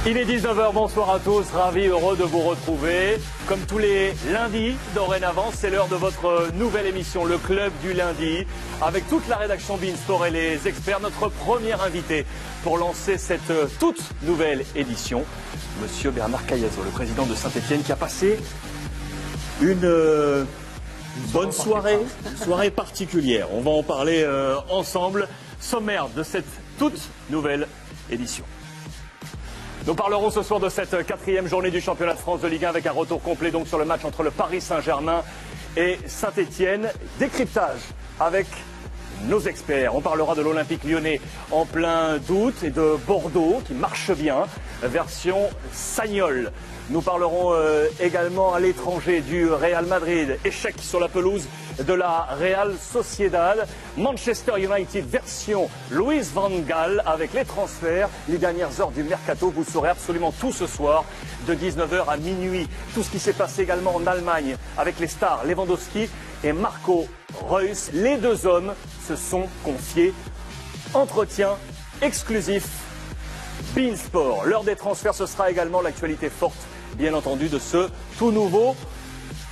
Il est 19h, bonsoir à tous, ravi, heureux de vous retrouver. Comme tous les lundis, dorénavant, c'est l'heure de votre nouvelle émission, le Club du Lundi, avec toute la rédaction Beansport et les experts. Notre premier invité pour lancer cette toute nouvelle édition, Monsieur Bernard Cayazo, le président de Saint-Etienne, qui a passé une bonne soirée, une soirée particulière. On va en parler ensemble. Sommaire de cette toute nouvelle édition. Nous parlerons ce soir de cette quatrième journée du championnat de France de Ligue 1 avec un retour complet donc sur le match entre le Paris Saint-Germain et Saint-Etienne. Décryptage avec nos experts. On parlera de l'Olympique lyonnais en plein doute et de Bordeaux qui marche bien, version Sagnol. Nous parlerons également à l'étranger du Real Madrid, échec sur la pelouse de la Real Sociedad, Manchester United version Louis van Gaal avec les transferts, les dernières heures du mercato. Vous saurez absolument tout ce soir de 19h à minuit. Tout ce qui s'est passé également en Allemagne avec les stars Lewandowski et Marco Reus. Les deux hommes se sont confiés. Entretien exclusif Beansport. L'heure des transferts, ce sera également l'actualité forte, bien entendu, de ce tout nouveau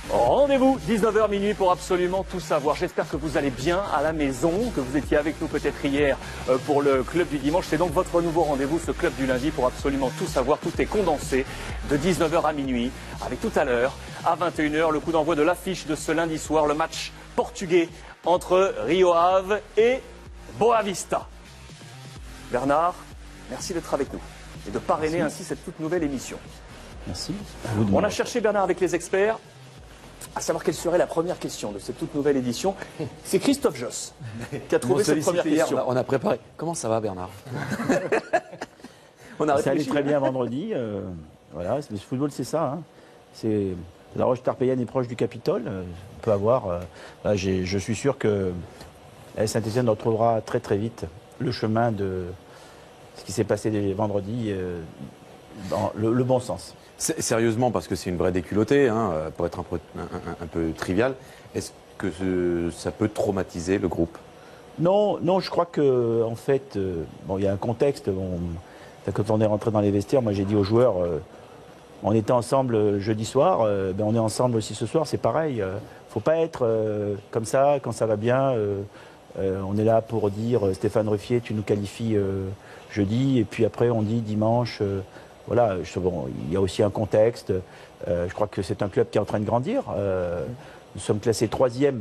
rendez-vous, 19h minuit, pour absolument tout savoir. J'espère que vous allez bien à la maison, que vous étiez avec nous peut-être hier pour le club du dimanche. C'est donc votre nouveau rendez-vous, ce club du lundi, pour absolument tout savoir. Tout est condensé de 19h à minuit, avec tout à l'heure, à 21h, le coup d'envoi de l'affiche de ce lundi soir, le match portugais entre Rio Ave et Boavista. Bernard, merci d'être avec nous et de parrainer ainsi cette toute nouvelle émission. Merci. On a cherché, Bernard, avec les experts, à savoir quelle serait la première question de cette toute nouvelle édition. C'est Christophe Josse qui a trouvé cette première question. On a préparé. Comment ça va, Bernard? Ça allait très bien vendredi. Voilà, le football, c'est ça. Hein. C'est la Roche Tarpéienne est proche du Capitole. On peut avoir. Je suis sûr que Saint-Etienne retrouvera très très vite le chemin de ce qui s'est passé vendredi dans le bon sens. Sérieusement, parce que c'est une vraie déculottée, hein, pour être un peu trivial, est-ce que ça peut traumatiser le groupe? Non, je crois que en fait, il y a un contexte. Quand on est rentré dans les vestiaires, moi j'ai dit aux joueurs, on était ensemble jeudi soir, on est ensemble aussi ce soir, c'est pareil. Faut pas être comme ça quand ça va bien. On est là pour dire Stéphane Ruffier, tu nous qualifies jeudi, et puis après on dit dimanche. Voilà, il y a aussi un contexte. Je crois que c'est un club qui est en train de grandir. Nous sommes classés 3e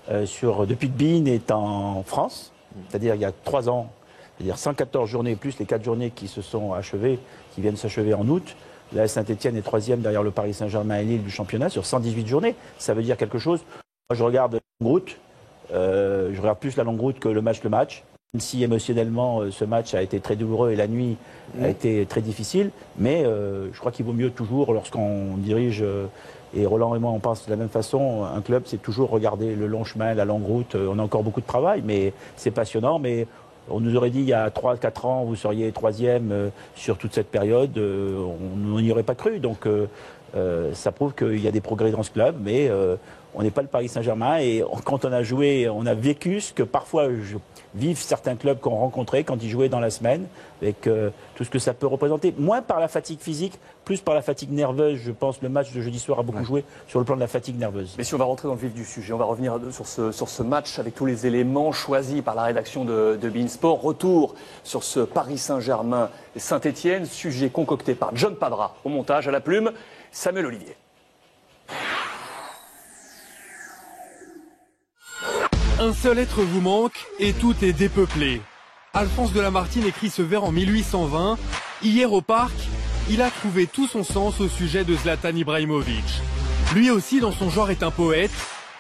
depuis que Bein est en France. C'est-à-dire il y a 3 ans, c'est-à-dire 114 journées plus les 4 journées qui se sont achevées, qui viennent s'achever en août. Là, Saint-Etienne est 3e derrière le Paris Saint-Germain et Lille du championnat sur 118 journées. Ça veut dire quelque chose. Moi, je regarde la longue route. Je regarde plus la longue route que le match. Même si émotionnellement ce match a été très douloureux et la nuit a été très difficile, mais je crois qu'il vaut mieux toujours, lorsqu'on dirige, et Roland et moi on pense de la même façon, un club c'est toujours regarder le long chemin, la longue route. On a encore beaucoup de travail, mais c'est passionnant. Mais on nous aurait dit il y a 3-4 ans vous seriez 3e sur toute cette période, on n'y aurait pas cru. Donc ça prouve qu'il y a des progrès dans ce club, mais on n'est pas le Paris Saint-Germain. Et quand on a joué, on a vécu ce que parfois vivent certains clubs qu'on rencontrait quand ils jouaient dans la semaine, avec tout ce que ça peut représenter. Moins par la fatigue physique, plus par la fatigue nerveuse. Je pense que le match de jeudi soir a beaucoup joué sur le plan de la fatigue nerveuse. Mais si on va rentrer dans le vif du sujet, on va revenir sur ce match avec tous les éléments choisis par la rédaction de Beansport. Retour sur ce Paris Saint-Germain et Saint-Etienne, sujet concocté par John Padra au montage, à la plume, Samuel Olivier. Un seul être vous manque et tout est dépeuplé. Alphonse de Lamartine écrit ce vers en 1820. Hier au parc, il a trouvé tout son sens au sujet de Zlatan Ibrahimovic. Lui aussi, dans son genre, est un poète.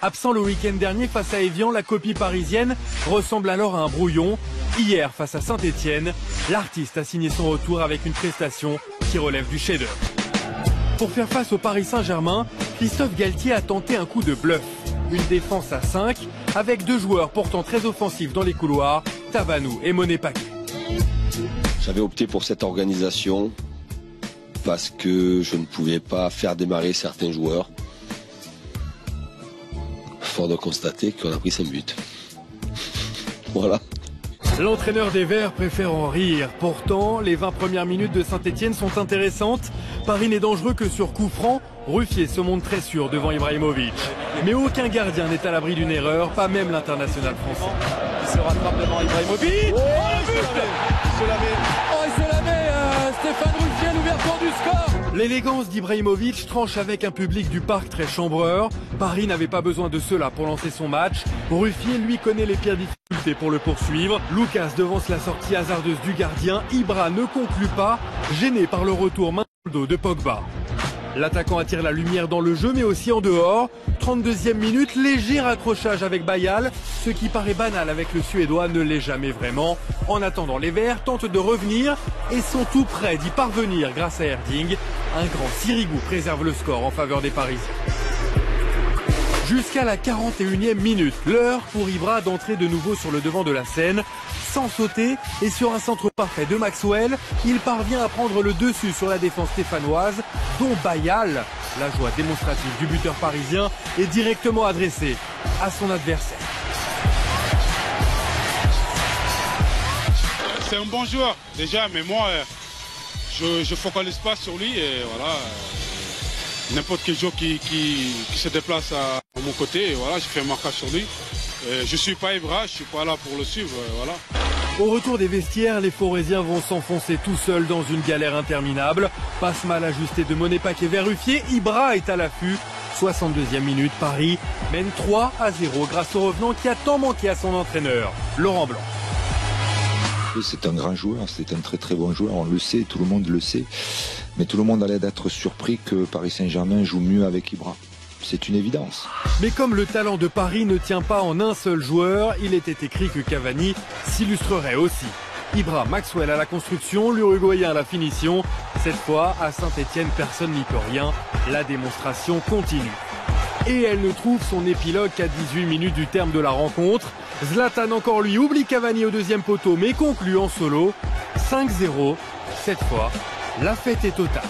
Absent le week-end dernier face à Évian, la copie parisienne ressemble alors à un brouillon. Hier, face à Saint-Etienne, l'artiste a signé son retour avec une prestation qui relève du chef-d'œuvre. Pour faire face au Paris Saint-Germain, Christophe Galtier a tenté un coup de bluff. Une défense à 5, avec 2 joueurs pourtant très offensifs dans les couloirs, Tavanou et Monet Paquet. J'avais opté pour cette organisation parce que je ne pouvais pas faire démarrer certains joueurs. Fort de constater qu'on a pris 5 buts. Voilà. L'entraîneur des Verts préfère en rire. Pourtant, les 20 premières minutes de Saint-Etienne sont intéressantes. Paris n'est dangereux que sur coup franc. Ruffier se montre très sûr devant Ibrahimovic. Mais aucun gardien n'est à l'abri d'une erreur, pas même l'international français. Il se rattrape devant Ibrahimovic. Il se la met Stéphane Ruffier, l'ouverture du score. L'élégance d'Ibrahimovic tranche avec un public du parc très chambreur. Paris n'avait pas besoin de cela pour lancer son match. Ruffier, lui, connaît les pires difficultés pour le poursuivre. Lucas devance la sortie hasardeuse du gardien. Ibra ne conclut pas, gêné par le retour main dans le dos de Pogba. L'attaquant attire la lumière dans le jeu mais aussi en dehors. 32e minute, léger raccrochage avec Bayal. Ce qui paraît banal avec le Suédois ne l'est jamais vraiment. En attendant, les Verts tentent de revenir et sont tout près d'y parvenir grâce à Erding. Un grand Sirigu préserve le score en faveur des Parisiens. Jusqu'à la 41e minute, l'heure pour Ibra d'entrer de nouveau sur le devant de la scène. Sans sauter et sur un centre parfait de Maxwell, il parvient à prendre le dessus sur la défense stéphanoise, dont Bayal, la joie démonstrative du buteur parisien, est directement adressée à son adversaire. C'est un bon joueur déjà, mais moi je focalise pas sur lui et voilà. N'importe quel joueur qui se déplace à mon côté, et voilà, je fais un marquage sur lui. Je suis pas Ibra, je suis pas là pour le suivre, voilà. Au retour des vestiaires, les Forésiens vont s'enfoncer tout seuls dans une galère interminable. Passe mal ajusté de Monet-Paquet vers Ruffier, Ibra est à l'affût. 62e minute, Paris mène 3-0 grâce au revenant qui a tant manqué à son entraîneur, Laurent Blanc. C'est un grand joueur, c'est un très très bon joueur, on le sait, tout le monde le sait. Mais tout le monde allait d'être surpris que Paris Saint-Germain joue mieux avec Ibra. C'est une évidence. Mais comme le talent de Paris ne tient pas en un seul joueur, il était écrit que Cavani s'illustrerait aussi. Ibra, Maxwell à la construction, l'Uruguayen à la finition. Cette fois, à Saint-Etienne, personne n'y peut rien. La démonstration continue. Et elle ne trouve son épilogue qu'à 18 minutes du terme de la rencontre. Zlatan encore lui oublie Cavani au deuxième poteau mais conclut en solo. 5-0. Cette fois, la fête est totale.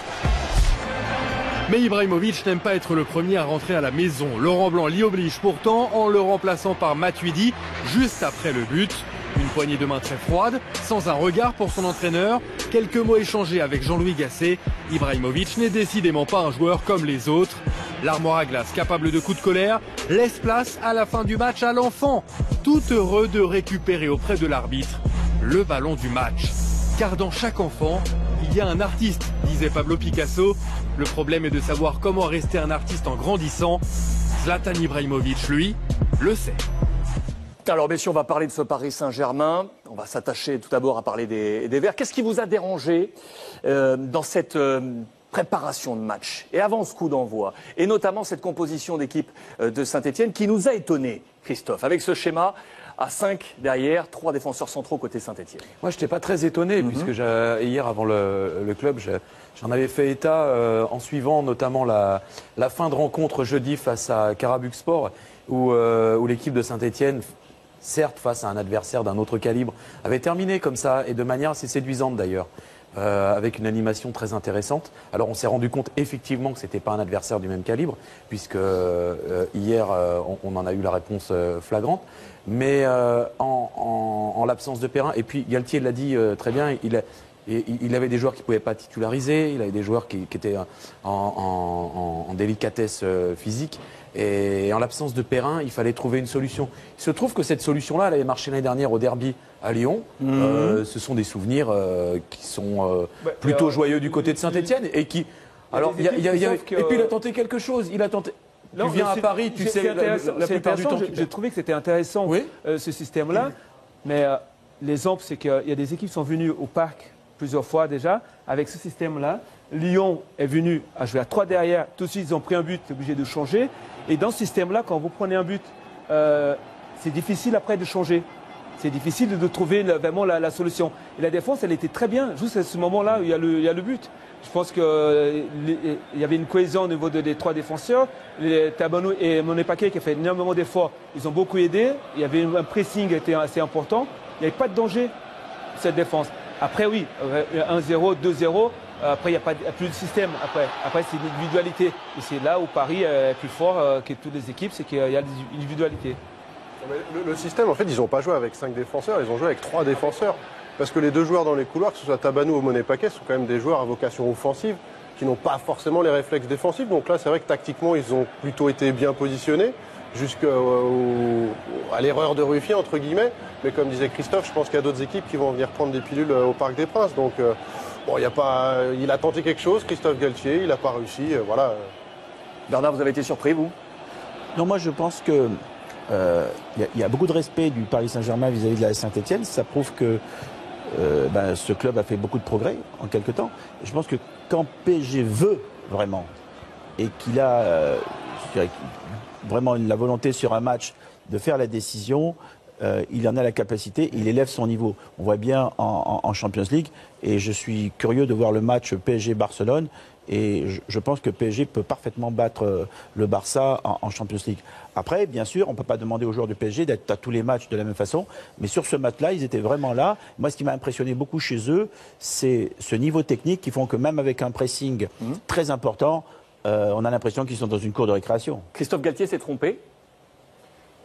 Mais Ibrahimovic n'aime pas être le premier à rentrer à la maison. Laurent Blanc l'y oblige pourtant en le remplaçant par Matuidi juste après le but. Une poignée de main très froide, sans un regard pour son entraîneur. Quelques mots échangés avec Jean-Louis Gasset. Ibrahimovic n'est décidément pas un joueur comme les autres. L'armoire à glace, capable de coups de colère, laisse place à la fin du match à l'enfant, tout heureux de récupérer auprès de l'arbitre le ballon du match. Car dans chaque enfant, il y a un artiste, disait Pablo Picasso. Le problème est de savoir comment rester un artiste en grandissant. Zlatan Ibrahimovic, lui, le sait. Alors messieurs, on va parler de ce Paris Saint-Germain. On va s'attacher tout d'abord à parler des Verts. Qu'est-ce qui vous a dérangé dans cette préparation de match et avant ce coup d'envoi, et notamment cette composition d'équipe de Saint-Etienne qui nous a étonnés, Christophe, avec ce schéma à 5 derrière, 3 défenseurs centraux côté Saint-Etienne. Moi, je n'étais pas très étonné, puisque hier, avant le club, j'en avais fait état en suivant notamment la fin de rencontre jeudi face à Karabükspor, où l'équipe de Saint-Etienne, certes face à un adversaire d'un autre calibre, avait terminé comme ça, et de manière assez séduisante d'ailleurs. Avec une animation très intéressante. Alors on s'est rendu compte effectivement que ce n'était pas un adversaire du même calibre, puisque hier on en a eu la réponse flagrante, mais en l'absence de Perrin, et puis Galtier l'a dit très bien, il avait des joueurs qui ne pouvaient pas titulariser, il avait des joueurs qui étaient en délicatesse physique. Et en l'absence de Perrin, il fallait trouver une solution. Il se trouve que cette solution-là, elle avait marché l'année dernière au derby à Lyon. Ce sont des souvenirs qui sont plutôt joyeux du côté de Saint-Etienne. Et qui. Alors, et puis il a tenté quelque chose. Il a tenté. Non, tu viens à Paris, tu sais, la plupart du temps. J'ai trouvé que c'était intéressant, oui, ce système-là. Mais l'exemple, c'est qu'il y a des équipes qui sont venues au parc plusieurs fois déjà avec ce système-là. Lyon est venu à jouer à 3 derrière. Tout de suite, ils ont pris un but, c'est obligé de changer. Et dans ce système-là, quand vous prenez un but, c'est difficile après de changer. C'est difficile de trouver vraiment la solution. Et la défense, elle était très bien, juste à ce moment-là où il y a le but. Je pense qu'il y avait une cohésion au niveau des 3 défenseurs. Tabano et Monet-Paquet qui a fait énormément d'efforts, ils ont beaucoup aidé. Il y avait un pressing qui était assez important. Il n'y avait pas de danger, cette défense. Après, oui, 1-0, 2-0. Après, il n'y a plus de système. Après c'est l'individualité. Et c'est là où Paris est plus fort que toutes les équipes, c'est qu'il y a l'individualité. Le système, en fait, ils n'ont pas joué avec 5 défenseurs, ils ont joué avec 3 défenseurs. Parce que les 2 joueurs dans les couloirs, que ce soit Tabanou ou Monet Paquet, sont quand même des joueurs à vocation offensive qui n'ont pas forcément les réflexes défensifs. Donc là, c'est vrai que tactiquement, ils ont plutôt été bien positionnés jusqu'à l'erreur de Ruffier, entre guillemets. Mais comme disait Christophe, je pense qu'il y a d'autres équipes qui vont venir prendre des pilules au Parc des Princes. Donc, bon, il a tenté quelque chose, Christophe Galtier, il n'a pas réussi. Voilà. Bernard, vous avez été surpris, vous? Non, moi je pense que il y a beaucoup de respect du Paris Saint-Germain vis-à-vis de la Saint-Etienne. Ça prouve que ce club a fait beaucoup de progrès en quelque temps. Et je pense que quand PSG veut vraiment et qu'il a vraiment la volonté sur un match de faire la décision, il en a la capacité, il élève son niveau. On voit bien en Champions League et je suis curieux de voir le match PSG-Barcelone. Et je pense que PSG peut parfaitement battre le Barça en Champions League. Après, bien sûr, on ne peut pas demander aux joueurs du PSG d'être à tous les matchs de la même façon. Mais sur ce match-là, ils étaient vraiment là. Moi, ce qui m'a impressionné beaucoup chez eux, c'est ce niveau technique qui font que même avec un pressing très important, on a l'impression qu'ils sont dans une cour de récréation. Christophe Galtier s'est trompé?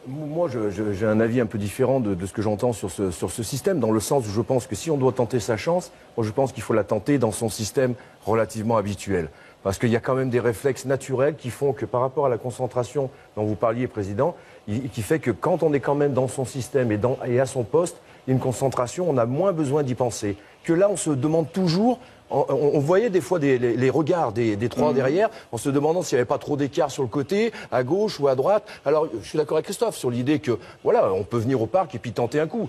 Moi, j'ai un avis un peu différent de ce que j'entends sur ce système, dans le sens où je pense que si on doit tenter sa chance, moi je pense qu'il faut la tenter dans son système relativement habituel. Parce qu'il y a quand même des réflexes naturels qui font que par rapport à la concentration dont vous parliez, Président, qui fait que quand on est quand même dans son système et à son poste, il y a une concentration, on a moins besoin d'y penser. Que là, on se demande toujours... On voyait des fois les regards des 3 derrière, en se demandant s'il n'y avait pas trop d'écart sur le côté, à gauche ou à droite. Alors, je suis d'accord avec Christophe sur l'idée que, voilà, on peut venir au parc et puis tenter un coup,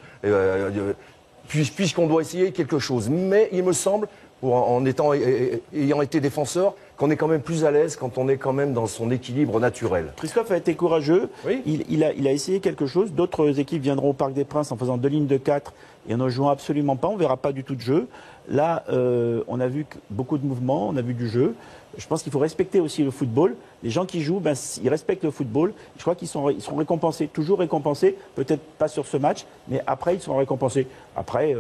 puisqu'on doit essayer quelque chose. Mais il me semble, ayant été défenseur, qu'on est quand même plus à l'aise quand on est quand même dans son équilibre naturel. Christophe a été courageux, oui. il a essayé quelque chose. D'autres équipes viendront au Parc des Princes en faisant 2 lignes de 4 et en ne jouant absolument pas, on ne verra pas du tout de jeu. Là, on a vu beaucoup de mouvements, on a vu du jeu. Je pense qu'il faut respecter aussi le football. Les gens qui jouent, ils respectent le football. Je crois qu'ils seront récompensés, toujours récompensés. Peut-être pas sur ce match, mais après, ils seront récompensés. Après,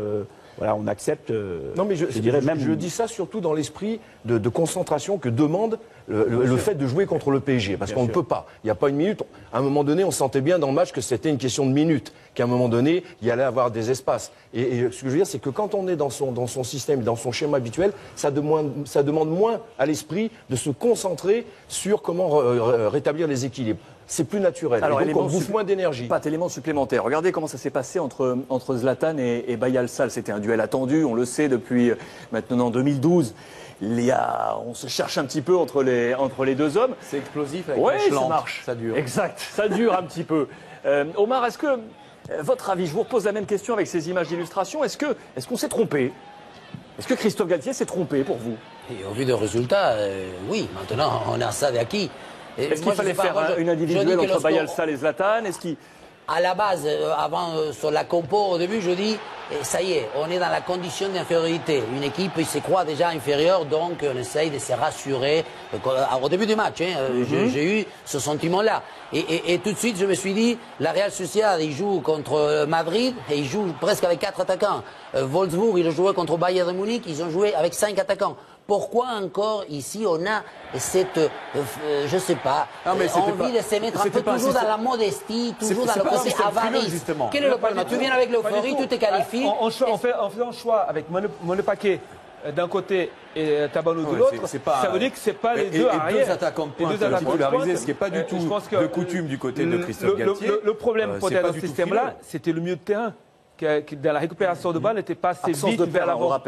voilà, on accepte. Non, mais je dirais même. Je dis ça surtout dans l'esprit de concentration que demande le fait de jouer contre le PSG. Parce qu'on ne peut pas. Il n'y a pas une minute. À un moment donné, on sentait bien dans le match que c'était une question de minutes. Qu'à un moment donné, il y allait avoir des espaces. Et ce que je veux dire, c'est que quand on est dans son système, dans son schéma habituel, ça demande moins à l'esprit de se concentrer sur comment rétablir les équilibres. C'est plus naturel. Alors, et donc, on bouffe moins d'énergie. Pas d'éléments supplémentaires. Regardez comment ça s'est passé entre Zlatan et Bayal Sall. C'était un duel attendu, on le sait, depuis maintenant 2012. On se cherche un petit peu entre les deux hommes. C'est explosif avec ouais, ça marche. Ça dure. Exact, ça dure un petit peu. Omar, est-ce que, votre avis, je vous repose la même question avec ces images d'illustration, est-ce qu'on s'est trompé? Est-ce que Christophe Galtier s'est trompé pour vous? Et au vu des résultats, oui. Maintenant, on a ça d'acquis. Est-ce qu'il fallait faire une individuelle entre Bayal Sall et Zlatan? À la base, avant, sur la compo, au début, je dis, ça y est, on est dans la condition d'infériorité. Une équipe, il se croit déjà inférieure, donc on essaye de se rassurer. Au début du match, j'ai eu ce sentiment-là. Et tout de suite, je me suis dit, la Real Sociedad, il joue contre Madrid, et il joue presque avec 4 attaquants. Wolfsburg, il jouait contre Bayern de Munich, ils ont joué avec 5 attaquants. Pourquoi encore ici on a cette, je sais pas, envie de se mettre un peu toujours dans la modestie, toujours dans le côté avarice. Quel est le problème? Tu viens avec l'euphorie, tu te qualifies. En faisant un choix avec Monet Paquet d'un côté et Tabanou de l'autre, ça veut dire que ce n'est pas les deux arrières. Deux attaquants de pointe titularisés, ce qui n'est pas du tout de coutume du côté de Christophe Galtier. Le problème peut-être dans ce système-là, c'était le milieu de terrain. Dans la récupération de balle n'était pas assez vite vers l'avant.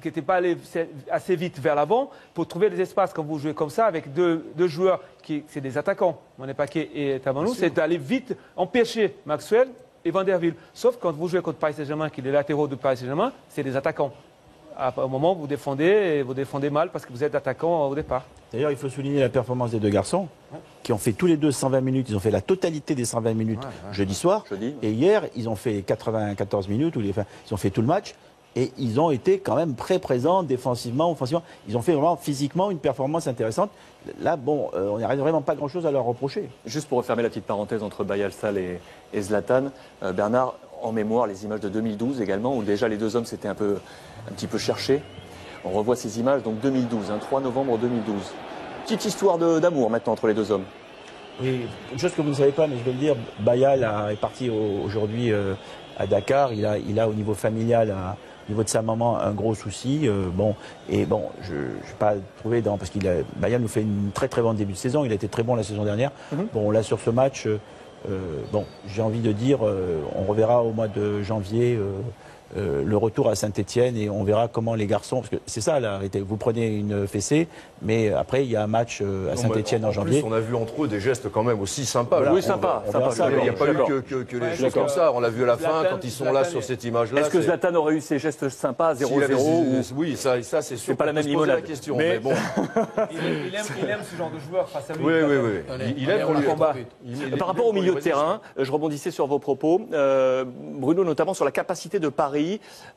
Qui n'était pas allé assez vite vers l'avant pour trouver des espaces. Quand vous jouez comme ça avec deux joueurs c'est des attaquants, Monet Paquet et Tabanou, c'est d'aller vite empêcher Maxwell et Van der Wiel. Sauf quand vous jouez contre Paris Saint-Germain, qui est les latéraux de Paris Saint-Germain, c'est des attaquants. À un moment, vous défendez mal parce que vous êtes attaquant au départ. D'ailleurs, il faut souligner la performance des deux garçons qui ont fait tous les deux 120 minutes. Ils ont fait la totalité des 120 minutes jeudi soir. Et hier, ils ont fait 94 minutes. Ils ont fait tout le match. Et ils ont été quand même très présents défensivement, offensivement. Ils ont fait vraiment physiquement une performance intéressante. Là, bon, on n'a vraiment pas grand-chose à leur reprocher. Juste pour refermer la petite parenthèse entre Bayal Sall et Zlatan, Bernard, en mémoire, les images de 2012 également, où déjà les deux hommes s'étaient un petit peu cherchés. On revoit ces images, donc 2012, 3 novembre 2012. Petite histoire d'amour maintenant entre les deux hommes. Oui, une chose que vous ne savez pas, mais je vais le dire, Bayal est parti aujourd'hui à Dakar. Il a au niveau familial, au niveau de sa maman, un gros souci. Je ne vais pas trouver parce Bayal nous fait une très très bonne début de saison. Il a été très bon la saison dernière. Bon, là sur ce match, j'ai envie de dire, on reverra au mois de janvier. Le retour à Saint-Etienne et on verra comment les garçons, parce que c'est ça la réalité, vous prenez une fessée, mais après il y a un match à Saint-Etienne en janvier. Plus, on a vu entre eux des gestes quand même aussi sympas. Voilà, oui, sympa. Il n'y a pas eu que les choses comme ça, on l'a vu à la fin quand ils sont là sur cette image-là. Est-ce que Zlatan aurait eu ces gestes sympas à 0-0 Oui, ça c'est sûr. C'est pas la même limonade. La question, mais bon. il aime ce genre de joueur face à lui. Oui. Il aime le combat. Par rapport au milieu de terrain, je rebondissais sur vos propos, Bruno, notamment sur la capacité de Paris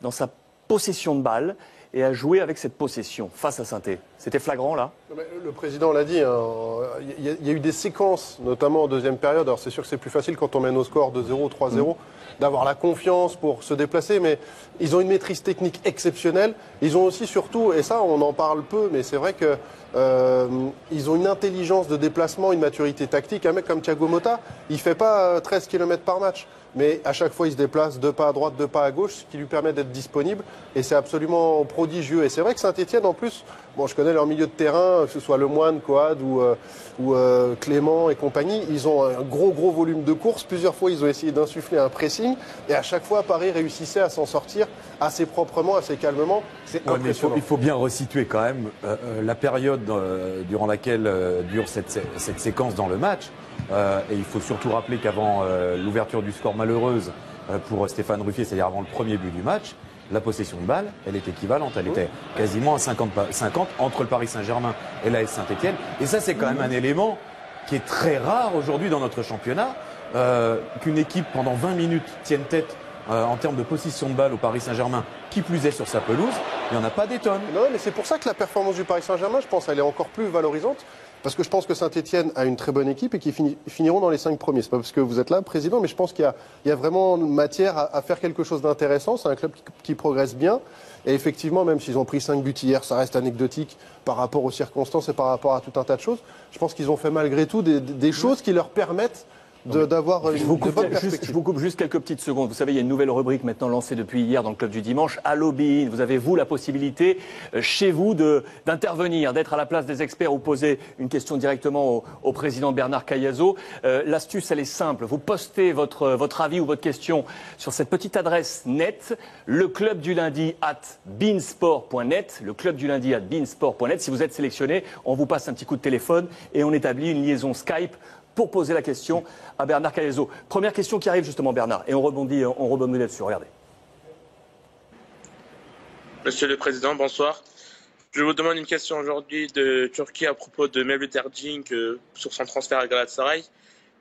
dans sa possession de balle et à jouer avec cette possession face à Saint-Étienne. C'était flagrant là. Le président l'a dit, il y a eu des séquences, notamment en deuxième période. Alors c'est sûr que c'est plus facile quand on mène au score de 0, 3-0, d'avoir la confiance pour se déplacer, mais ils ont une maîtrise technique exceptionnelle. Ils ont aussi surtout, et ça on en parle peu, mais c'est vrai que ils ont une intelligence de déplacement, une maturité tactique. Un mec comme Thiago Motta, il ne fait pas 13 km par match. Mais à chaque fois, il se déplace 2 pas à droite, 2 pas à gauche, ce qui lui permet d'être disponible. Et c'est absolument prodigieux. Et c'est vrai que Saint-Etienne, en plus, je connais leur milieu de terrain, que ce soit Lemoine, Coad ou Clément et compagnie. Ils ont un gros volume de course. Plusieurs fois, ils ont essayé d'insuffler un pressing. Et à chaque fois, Paris réussissait à s'en sortir assez proprement, assez calmement. C'est impressionnant. Il faut bien resituer quand même la période durant laquelle dure cette séquence dans le match. Et il faut surtout rappeler qu'avant l'ouverture du score malheureuse pour Stéphane Ruffier, c'est-à-dire avant le premier but du match, la possession de balle, elle est équivalente, elle était quasiment à 50 entre le Paris Saint-Germain et l'AS Saint-Etienne. Et ça, c'est quand même un élément qui est très rare aujourd'hui dans notre championnat, qu'une équipe pendant 20 minutes tienne tête en termes de possession de balle au Paris Saint-Germain, qui plus est sur sa pelouse, il n'y en a pas des tonnes. Non, mais c'est pour ça que la performance du Paris Saint-Germain, je pense, elle est encore plus valorisante. Parce que je pense que Saint-Etienne a une très bonne équipe et qu'ils finiront dans les 5 premiers. C'est pas parce que vous êtes là, président, mais je pense qu'il y a vraiment matière à faire quelque chose d'intéressant. C'est un club qui progresse bien. Et effectivement, même s'ils ont pris 5 buts hier, ça reste anecdotique par rapport aux circonstances et par rapport à tout un tas de choses. Je pense qu'ils ont fait malgré tout des choses qui leur permettent d'avoir une bonne perspective. Je vous coupe juste quelques petites secondes. Vous savez, il y a une nouvelle rubrique maintenant lancée depuis hier dans le Club du Dimanche. Allo Bein. Vous avez, vous, la possibilité, chez vous, d'intervenir, d'être à la place des experts ou poser une question directement au président Bernard Cayazo. L'astuce, elle est simple. Vous postez votre avis ou votre question sur cette petite adresse net, leclubdulundi@beansport.net. leclubdulundi@beansport.net. Si vous êtes sélectionné, on vous passe un petit coup de téléphone et on établit une liaison Skype pour poser la question à Bernard Cayazo. Première question qui arrive justement, Bernard, et on rebondit là-dessus. Regardez. Monsieur le Président, bonsoir. Je vous demande une question aujourd'hui de Turquie à propos de Mevlut Erding sur son transfert à Galatasaray.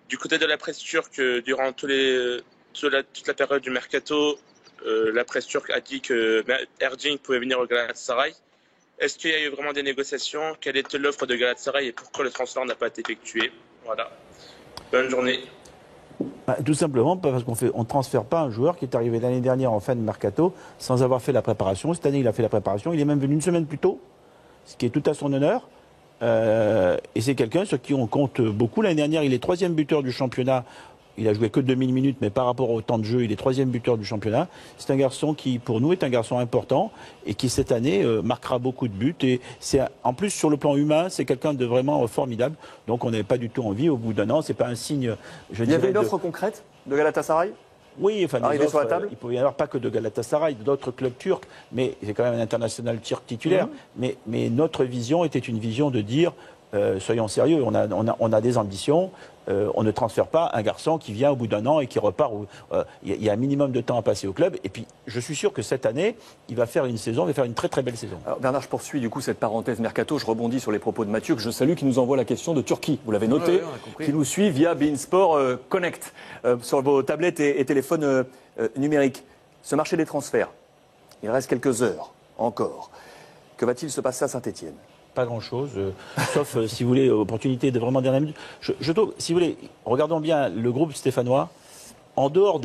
Du côté de la presse turque, durant toute la période du mercato, la presse turque a dit que Erding pouvait venir au Galatasaray. Est-ce qu'il y a eu vraiment des négociations? Quelle était l'offre de Galatasaray et pourquoi le transfert n'a pas été effectué? Voilà. Bonne journée. Tout simplement parce qu'on ne transfère pas un joueur qui est arrivé l'année dernière en fin de mercato sans avoir fait la préparation. Cette année, il a fait la préparation. Il est même venu une semaine plus tôt, ce qui est tout à son honneur. Et c'est quelqu'un sur qui on compte beaucoup. L'année dernière, il est 3e buteur du championnat. Il a joué que 2000 minutes, mais par rapport au temps de jeu, il est 3e buteur du championnat. C'est un garçon qui, pour nous, est un garçon important et qui, cette année, marquera beaucoup de buts. Et en plus, sur le plan humain, c'est quelqu'un de vraiment formidable. Donc, on n'avait pas du tout envie, au bout d'un an, c'est pas un signe, Il y avait une offre concrète de Galatasaray? Oui, enfin, sur la table. Il pouvait y avoir pas que de Galatasaray, d'autres clubs turcs, mais c'est quand même un international turc titulaire. Mais notre vision était une vision de dire, soyons sérieux, on a des ambitions. On ne transfère pas un garçon qui vient au bout d'un an et qui repart. Il y a un minimum de temps à passer au club. Et puis, je suis sûr que cette année, il va faire une très très belle saison. Alors, Bernard, je poursuis du coup cette parenthèse mercato. Je rebondis sur les propos de Mathieu, que je salue, qui nous envoie la question de Turquie. Vous l'avez noté, qui nous suit via Beansport Connect sur vos tablettes et téléphones numériques. Ce marché des transferts, il reste quelques heures encore. Que va-t-il se passer à Saint-Etienne? Pas grand-chose, sauf, si vous voulez, opportunité de vraiment dernière minute. Je trouve, si vous voulez, regardons bien le groupe stéphanois. En dehors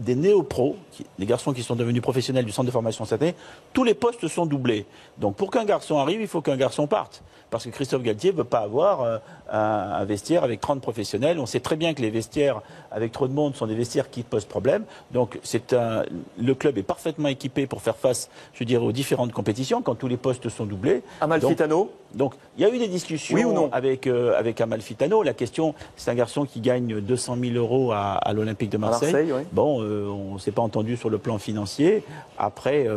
des néo-pros, les garçons qui sont devenus professionnels du centre de formation cette année, tous les postes sont doublés. Donc pour qu'un garçon arrive, il faut qu'un garçon parte. Parce que Christophe Galtier ne veut pas avoir un vestiaire avec 30 professionnels. On sait très bien que les vestiaires avec trop de monde sont des vestiaires qui posent problème. Donc le club est parfaitement équipé pour faire face, je dirais, aux différentes compétitions quand tous les postes sont doublés. Amalfitano. Donc il y a eu des discussions oui ou non avec Amalfitano. La question, c'est un garçon qui gagne 200 000 euros à l'Olympique de Marseille. Oui. Bon, on ne s'est pas entendu sur le plan financier. Après,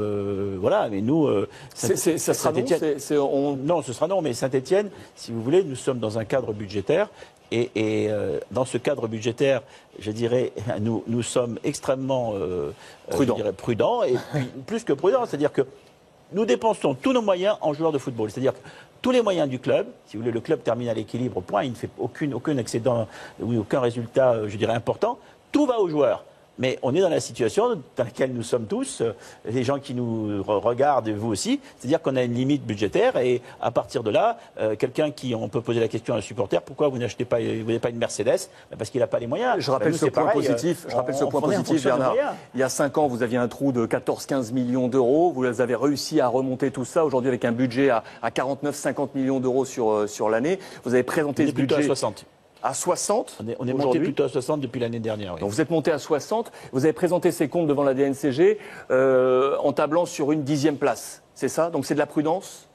voilà, mais nous... ça sera non Non, ce sera non, mais Saint-Étienne, si vous voulez, nous sommes dans un cadre budgétaire. Et dans ce cadre budgétaire, je dirais, nous sommes extrêmement prudents. Et puis, plus que prudents, c'est-à-dire que nous dépensons tous nos moyens en joueurs de football. C'est-à-dire que tous les moyens du club, si vous voulez, le club termine à l'équilibre, point, il ne fait aucun excédent, aucun résultat, je dirais, important. Tout va aux joueurs. Mais on est dans la situation dans laquelle nous sommes tous, les gens qui nous regardent, vous aussi, c'est-à-dire qu'on a une limite budgétaire et à partir de là, on peut poser la question à un supporter, pourquoi vous n'avez pas une Mercedes? Parce qu'il n'a pas les moyens. Je rappelle ce point positif, Bernard. Il y a 5 ans, vous aviez un trou de 14-15 millions d'euros. Vous avez réussi à remonter tout ça. Aujourd'hui, avec un budget à 49-50 millions d'euros sur l'année, vous avez présenté ce budget... à 60. À 60. On est monté plutôt à 60 depuis l'année dernière. Oui. Donc vous êtes monté à 60. Vous avez présenté ces comptes devant la DNCG en tablant sur une 10e place. C'est ça? Donc c'est de la prudence?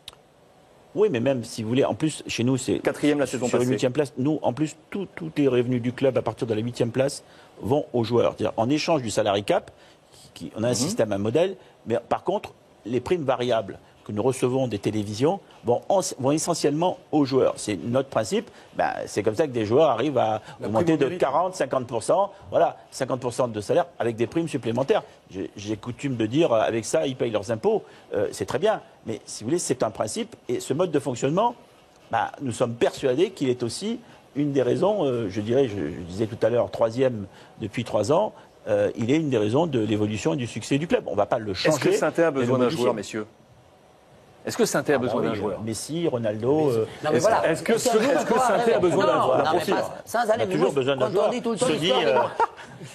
Oui, mais même si vous voulez, en plus, chez nous, c'est 4e la saison passée. Sur une 8e place. Nous, en plus, tous les revenus du club à partir de la 8e place vont aux joueurs. C'est-à-dire, en échange du salary cap, on a un système, un modèle, mais par contre, les primes variables que nous recevons des télévisions vont essentiellement aux joueurs. C'est notre principe. C'est comme ça que des joueurs arrivent à augmenter de 40-50%. Voilà, 50% de salaire avec des primes supplémentaires. J'ai coutume de dire, avec ça, ils payent leurs impôts. C'est très bien. Mais si vous voulez, c'est un principe. Et ce mode de fonctionnement, nous sommes persuadés qu'il est aussi une des raisons, je disais tout à l'heure, 3e depuis 3 ans, il est une des raisons de l'évolution et du succès du club. On ne va pas le changer. Est-ce que Saint-Étienne a besoin d'un joueur, messieurs? Est-ce que Saint-Étienne a besoin d'un joueur? Messi, Ronaldo. Est-ce que Saint-Étienne a besoin d'un joueur? Sans aller, mais toujours besoin d'un joueur.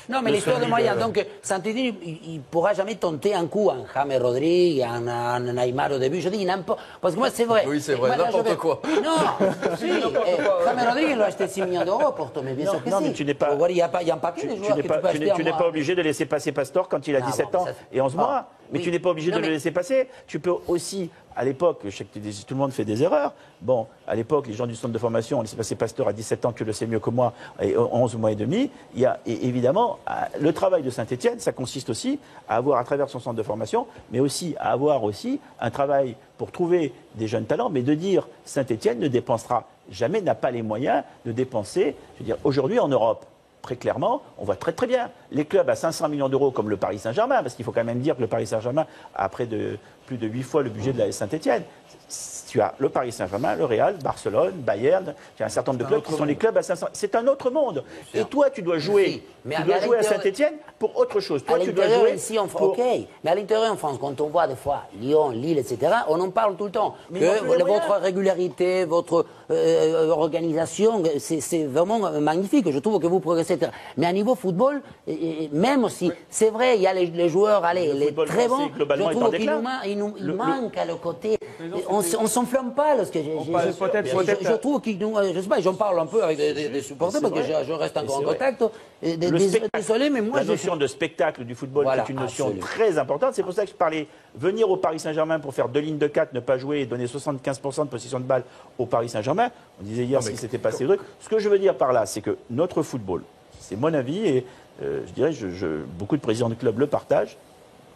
Non, mais l'histoire de moyens. Donc, Saint-Étienne, il ne pourra jamais tenter un coup en James Rodriguez, en Neymar au début. Je dis n'importe. Parce que moi, c'est vrai. Oui, c'est vrai, n'importe quoi. Non, si. James Rodriguez, il a acheté 6 millions d'euros pour toi, mais bien sûr que non, mais tu n'es pas. Il y a un paquet de joueurs que tu peux acheter. Tu n'es pas obligé de laisser passer Pastore quand il a 17 ans et 11 mois. Mais tu n'es pas obligé de le laisser passer. Tu peux aussi. À l'époque, je sais que tout le monde fait des erreurs. Bon, à l'époque, les gens du centre de formation, on laissait passer Pastore à 17 ans, tu le sais mieux que moi, et 11 mois et demi. Il y a évidemment le travail de Saint-Étienne, ça consiste aussi à avoir à travers son centre de formation, mais aussi à avoir aussi un travail pour trouver des jeunes talents, mais de dire Saint-Étienne ne dépensera jamais, n'a pas les moyens de dépenser. Je veux dire, aujourd'hui en Europe, très clairement, on voit très très bien. Les clubs à 500 millions d'euros comme le Paris Saint-Germain, parce qu'il faut quand même dire que le Paris Saint-Germain a plus de 8 fois le budget de la Saint-Étienne. Tu as le Paris Saint-Germain, le Real, Barcelone, Bayern, tu as un certain nombre de clubs qui sont les clubs à 500. C'est un autre monde. Et toi, tu dois jouer. Tu dois jouer à Saint-Étienne pour autre chose. Toi, tu dois jouer ici en France. Ok, mais à l'intérieur en France, quand on voit des fois Lyon, Lille, etc., on en parle tout le temps. Votre régularité, votre organisation, c'est vraiment magnifique. Je trouve que vous progressez. Mais à niveau football, même aussi, c'est vrai, il y a les joueurs, les très bons. Je trouve qu'il nous manque à le côté. On ne s'enflamme pas lorsque je trouve qu'il nous. Je sais pas, j'en parle un peu avec des supporters parce que je reste encore en contact. Désolé, mais moi. La notion de spectacle du football est une notion très importante. C'est pour ça que je parlais venir au Paris Saint-Germain pour faire 2 lignes de 4, ne pas jouer et donner 75% de possession de balle au Paris Saint-Germain. On disait hier ce qui s'était passé. Ce que je veux dire par là, c'est que notre football, c'est mon avis et je dirais, beaucoup de présidents de clubs le partagent.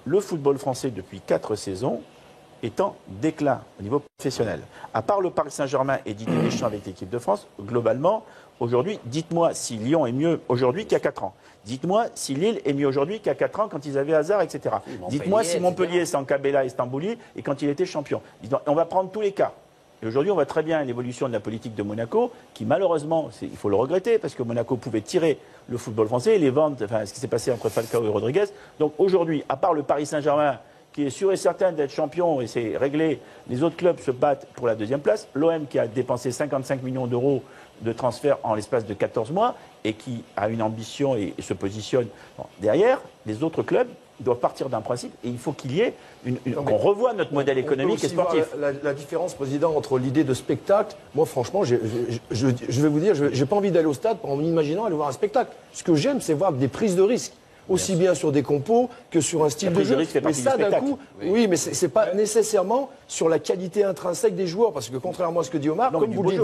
Le football français, depuis 4 saisons, est en déclin au niveau professionnel. À part le Paris Saint-Germain et Didier Deschamps avec l'équipe de France, globalement, aujourd'hui, dites-moi si Lyon est mieux aujourd'hui qu'il y a 4 ans. Dites-moi si Lille est mieux aujourd'hui qu'il y a 4 ans quand ils avaient Hazard, etc. Dites-moi si Montpellier sans Cabella et Stambouli et quand il était champion. On va prendre tous les cas. Et aujourd'hui, on voit très bien l'évolution de la politique de Monaco, qui malheureusement, il faut le regretter, parce que Monaco pouvait tirer le football français et les ventes, enfin, ce qui s'est passé entre Falcao et Rodriguez. Donc aujourd'hui, à part le Paris Saint-Germain, qui est sûr et certain d'être champion, et c'est réglé, les autres clubs se battent pour la 2e place. L'OM qui a dépensé 55 millions d'euros de transferts en l'espace de 14 mois et qui a une ambition et se positionne derrière, les autres clubs doivent partir d'un principe et il faut qu'il y ait qu'on revoie notre modèle économique et sportif. La différence, Président, entre l'idée de spectacle, moi franchement, je vais vous dire, je n'ai pas envie d'aller au stade en imaginant aller voir un spectacle. Ce que j'aime, c'est voir des prises de risques. Aussi bien sur des compos que sur un style de jeu. Mais ça, d'un coup, oui, mais c'est pas nécessairement sur la qualité intrinsèque des joueurs, parce que contrairement à ce que dit Omar, comme vous le dites,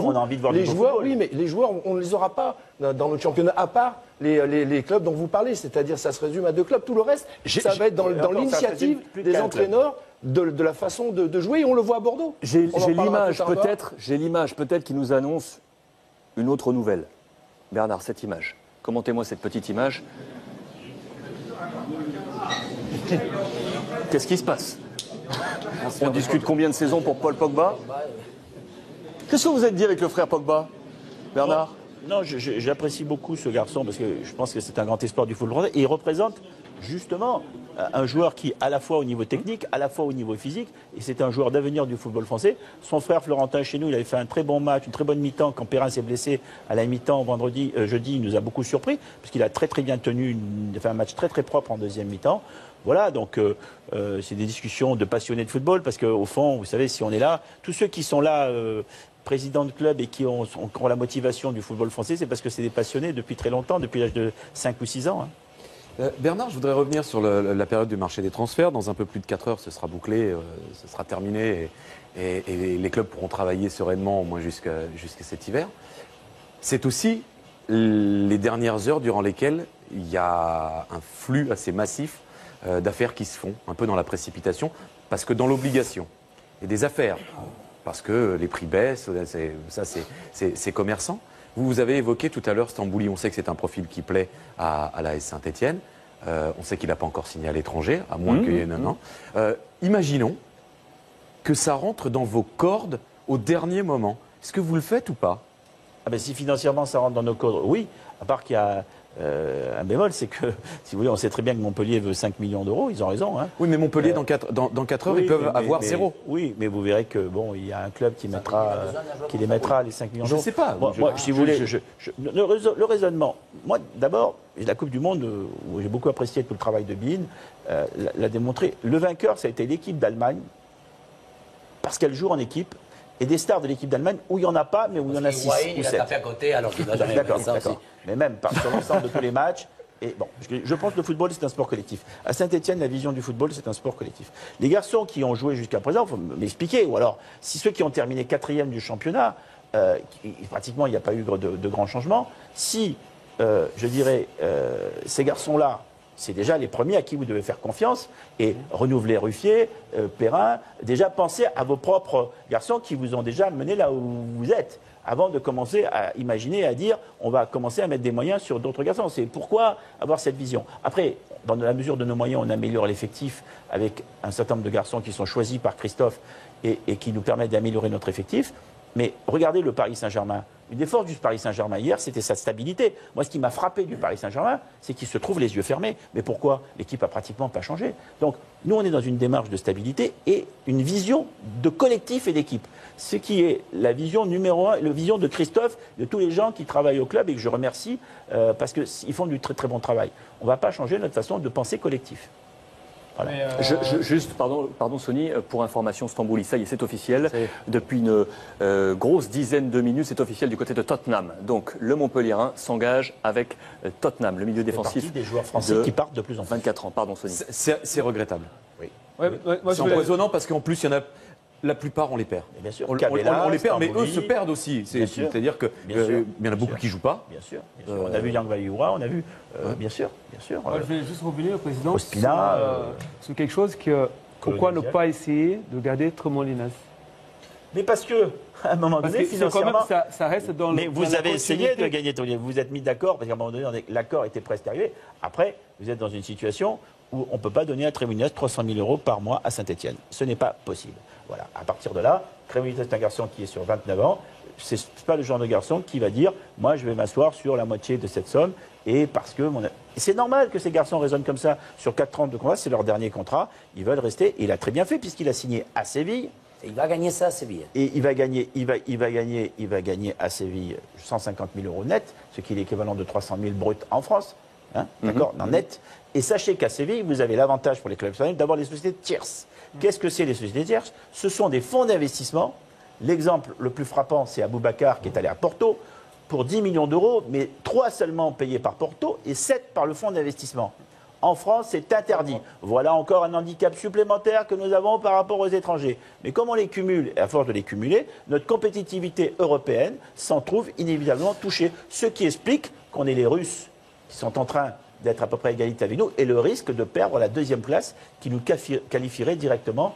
les joueurs, oui, mais les joueurs, on ne les aura pas dans notre championnat, à part les clubs dont vous parlez. C'est-à-dire, ça se résume à 2 clubs. Tout le reste, ça va être dans l'initiative des entraîneurs. De la façon de jouer, et on le voit à Bordeaux. J'ai l'image peut-être qui nous annonce une autre nouvelle. Bernard, cette image. Commentez-moi cette petite image. Qu'est-ce qui se passe? On discute combien de saisons pour Paul Pogba? Qu'est-ce que vous êtes dit avec le frère Pogba, Bernard? Non, j'apprécie beaucoup ce garçon parce que je pense que c'est un grand espoir du football français et il représente justement un joueur qui, à la fois au niveau technique, à la fois au niveau physique, et c'est un joueur d'avenir du football français. Son frère Florentin, chez nous, il avait fait un très bon match, une très bonne mi-temps. Quand Perrin s'est blessé à la mi-temps jeudi, il nous a beaucoup surpris, parce qu'il a très très bien tenu, il a fait un match très très propre en deuxième mi-temps. Voilà, donc c'est des discussions de passionnés de football, parce qu'au fond, vous savez, si on est là, tous ceux qui sont là, présidents de club et qui ont la motivation du football français, c'est parce que c'est des passionnés depuis très longtemps, depuis l'âge de 5 ou 6 ans. Hein. Bernard, je voudrais revenir sur la période du marché des transferts. Dans un peu plus de 4 heures, ce sera bouclé, ce sera terminé et les clubs pourront travailler sereinement au moins jusqu'à cet hiver. C'est aussi les dernières heures durant lesquelles il y a un flux assez massif d'affaires qui se font, un peu dans la précipitation, parce que dans l'obligation, il y a des affaires, parce que les prix baissent, c'est commerçant. Vous avez évoqué tout à l'heure Stambouli, on sait que c'est un profil qui plaît à l'AS Saint-Etienne, on sait qu'il n'a pas encore signé à l'étranger, à moins qu'il y ait un an. Imaginons que ça rentre dans vos cordes au dernier moment. Est-ce que vous le faites ou pas? Si financièrement ça rentre dans nos cordes, oui, à part qu'il y a un bémol, c'est que, si vous voulez, on sait très bien que Montpellier veut 5 millions d'euros, ils ont raison. Hein. Oui, mais Montpellier, dans 4 heures, ils peuvent avoir zéro. Oui, mais vous verrez que, bon, il y a un club qui les mettra, les 5 millions d'euros. Je ne sais pas. Moi, si vous voulez, le raisonnement, moi, d'abord, la Coupe du Monde, où j'ai beaucoup apprécié tout le travail de Bein, l'a démontré. Le vainqueur, ça a été l'équipe d'Allemagne, parce qu'elle joue en équipe. Et des stars de l'équipe d'Allemagne où il n'y en a pas, mais où il y en a 6 ou 7. Il a tapé à côté alors qu'il n'a jamais D'accord. aussi. Mais même sur l'ensemble de tous les matchs. Et bon, je pense que le football, c'est un sport collectif. À Saint-Etienne, la vision du football, c'est un sport collectif. Les garçons qui ont joué jusqu'à présent, il faut m'expliquer. Ou alors, si ceux qui ont terminé 4e du championnat, pratiquement, il n'y a pas eu de grands changements. Si, je dirais, ces garçons-là, c'est déjà les premiers à qui vous devez faire confiance et renouveler Ruffier, Perrin, déjà pensez à vos propres garçons qui vous ont déjà mené là où vous êtes, avant de commencer à imaginer, à dire on va commencer à mettre des moyens sur d'autres garçons. C'est pourquoi avoir cette vision. Après, dans la mesure de nos moyens, on améliore l'effectif avec un certain nombre de garçons qui sont choisis par Christophe et qui nous permettent d'améliorer notre effectif. Mais regardez le Paris Saint-Germain. Une des forces du Paris Saint-Germain hier, c'était sa stabilité. Moi, ce qui m'a frappé du Paris Saint-Germain, c'est qu'il se trouve les yeux fermés. Mais pourquoi? L'équipe a pratiquement pas changé. Donc, nous, on est dans une démarche de stabilité et une vision de collectif et d'équipe. Ce qui est la vision numéro 1, la vision de Christophe, de tous les gens qui travaillent au club et que je remercie parce qu'ils font du très très bon travail. On ne va pas changer notre façon de penser collectif. Voilà. Juste, pardon Sonny, pour information, Stambouli, ça y est, c'est officiel. Depuis une grosse dizaine de minutes, c'est officiel du côté de Tottenham. Donc le Montpellierin s'engage avec Tottenham, le milieu défensif. Des joueurs français qui partent de plus en plus. 24 ans, pardon Sonny. C'est regrettable. Oui. C'est empoisonnant parce qu'en plus, il y en a. La plupart, on les perd. Bien sûr. On les perd, mais eux se perdent aussi. C'est-à-dire qu'il y en a beaucoup qui ne jouent pas. Bien sûr. On a vu Yang Valiura, on a vu. Bien sûr. Moi, je vais juste revenir, Président, Ospina, sur quelque chose pourquoi ne pas essayer de garder Tremolinas? Mais parce que, à un moment donné, financièrement. Ça reste dans mais vous avez essayé de gagner Tremolinas. Vous vous êtes mis d'accord, parce qu'à un moment donné, l'accord était presque arrivé. Après, vous êtes dans une situation où on ne peut pas donner à Tremolinas 300 000 € par mois à Saint-Etienne. Ce n'est pas possible. Voilà. À partir de là, Tremolinas est un garçon qui est sur 29 ans. Ce n'est pas le genre de garçon qui va dire « moi, je vais m'asseoir sur la moitié de cette somme ». Et parce que c'est normal que ces garçons raisonnent comme ça. Sur 4 ans de contrat, c'est leur dernier contrat. Ils veulent rester. Et il a très bien fait puisqu'il a signé à Séville. Et il va gagner ça à Séville. Et il va gagner à Séville 150 000 euros net, ce qui est l'équivalent de 300 000 bruts en France, hein, d'accord, en net. Et sachez qu'à Séville, vous avez l'avantage pour les clubs espagnols d'avoir les sociétés tierces. Qu'est-ce que c'est les sociétés tierces? Ce sont des fonds d'investissement. L'exemple le plus frappant, c'est Aboubacar qui est allé à Porto pour 10 millions d'euros, mais 3 seulement payés par Porto et 7 par le fonds d'investissement. En France, c'est interdit. Voilà encore un handicap supplémentaire que nous avons par rapport aux étrangers. Mais comme on les cumule, et à force de les cumuler, notre compétitivité européenne s'en trouve inévitablement touchée. Ce qui explique qu'on ait les Russes qui sont en train d'être à peu près à égalité avec nous et le risque de perdre la 2e place qui nous qualifierait directement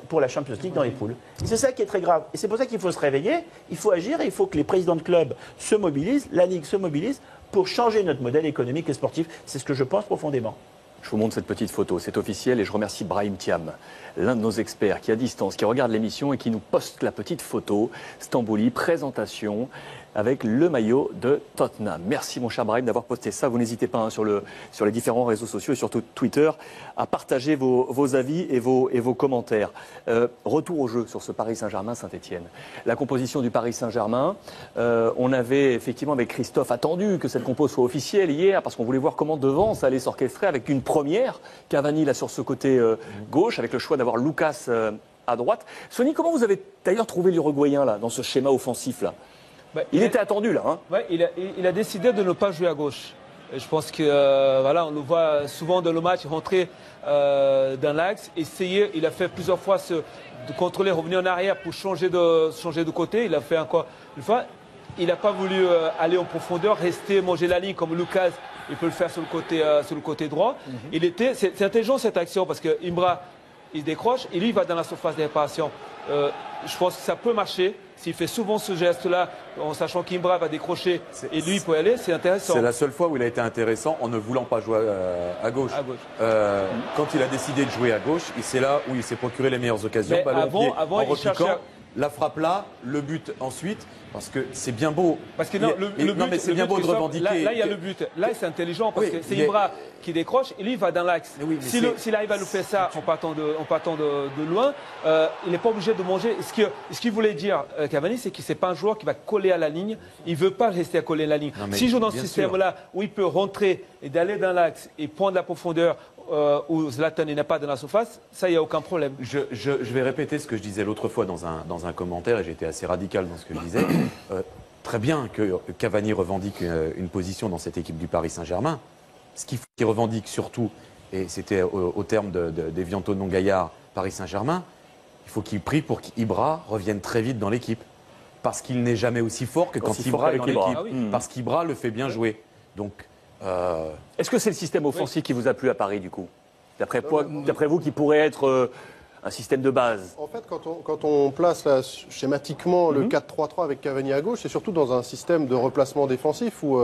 pour la Champions League dans les poules. C'est ça qui est très grave. Et c'est pour ça qu'il faut se réveiller, il faut agir et il faut que les présidents de clubs se mobilisent, la Ligue se mobilise pour changer notre modèle économique et sportif. C'est ce que je pense profondément. Je vous montre cette petite photo, c'est officiel et je remercie Brahim Thiam, l'un de nos experts qui à distance, qui regarde l'émission et qui nous poste la petite photo. Stambouli, présentation avec le maillot de Tottenham. Merci mon cher Brahim d'avoir posté ça. Vous n'hésitez pas hein, sur les différents réseaux sociaux et surtout Twitter à partager vos avis et vos commentaires. Retour au jeu sur ce Paris Saint-Germain-Saint-Etienne. La composition du Paris Saint-Germain, on avait effectivement avec Christophe attendu que cette compo soit officielle hier parce qu'on voulait voir comment devant ça allait s'orchestrer avec une première. Cavani là sur ce côté gauche avec le choix d'avoir Lucas à droite. Sonny, comment vous avez d'ailleurs trouvé l'Uruguayen là dans ce schéma offensif là? Il était attendu là. Hein. Ouais, il a décidé de ne pas jouer à gauche. Et je pense que voilà, on le voit souvent dans le match rentrer dans l'axe, essayer. Il a fait plusieurs fois de contrôler, revenir en arrière pour changer de côté. Il a fait encore une fois. Il n'a pas voulu aller en profondeur, rester manger la ligne comme Lucas. Il peut le faire sur le côté droit. C'est intelligent cette action parce que Imbra il décroche et lui il va dans la surface de réparation. Je pense que ça peut marcher. S'il fait souvent ce geste-là, en sachant qu'Imbra va décrocher et lui il peut y aller, c'est intéressant. C'est la seule fois où il a été intéressant en ne voulant pas jouer à gauche. Quand il a décidé de jouer à gauche, c'est là où il s'est procuré les meilleures occasions. Avant, il cherchait la frappe là, le but ensuite, parce que c'est bien beau. Parce que non, mais c'est bien beau de revendiquer. Là, il y a le but. Là, c'est intelligent parce que c'est Imbra qui décroche et lui, il va dans l'axe. S'il arrive à nous faire ça en partant de loin, il n'est pas obligé de manger. Ce qu'il voulait dire, Cavani, c'est qu'il n'est pas un joueur qui va coller à la ligne. Il ne veut pas rester à coller à la ligne. S'il joue dans ce système-là où il peut rentrer et d'aller dans l'axe et prendre la profondeur, où Zlatan n'est pas dans la surface, ça, il n'y a aucun problème. Je vais répéter ce que je disais l'autre fois dans un commentaire, et j'étais assez radical dans ce que je disais. Très bien que Cavani revendique une position dans cette équipe du Paris Saint-Germain. Ce qu'il revendique surtout, et c'était au terme d'Evianto Non-Gaillard, Paris Saint-Germain, il faut qu'il prie pour qu'Ibra revienne très vite dans l'équipe. Parce qu'il n'est jamais aussi fort que quand Ibra est dans l'équipe. Parce qu'Ibra le fait bien jouer. Donc... Est-ce que c'est le système offensif qui vous a plu à Paris du coup? D'après vous, qui pourrait être un système de base? En fait, quand on place là, schématiquement le 4-3-3 avec Cavani à gauche, c'est surtout dans un système de replacement défensif où,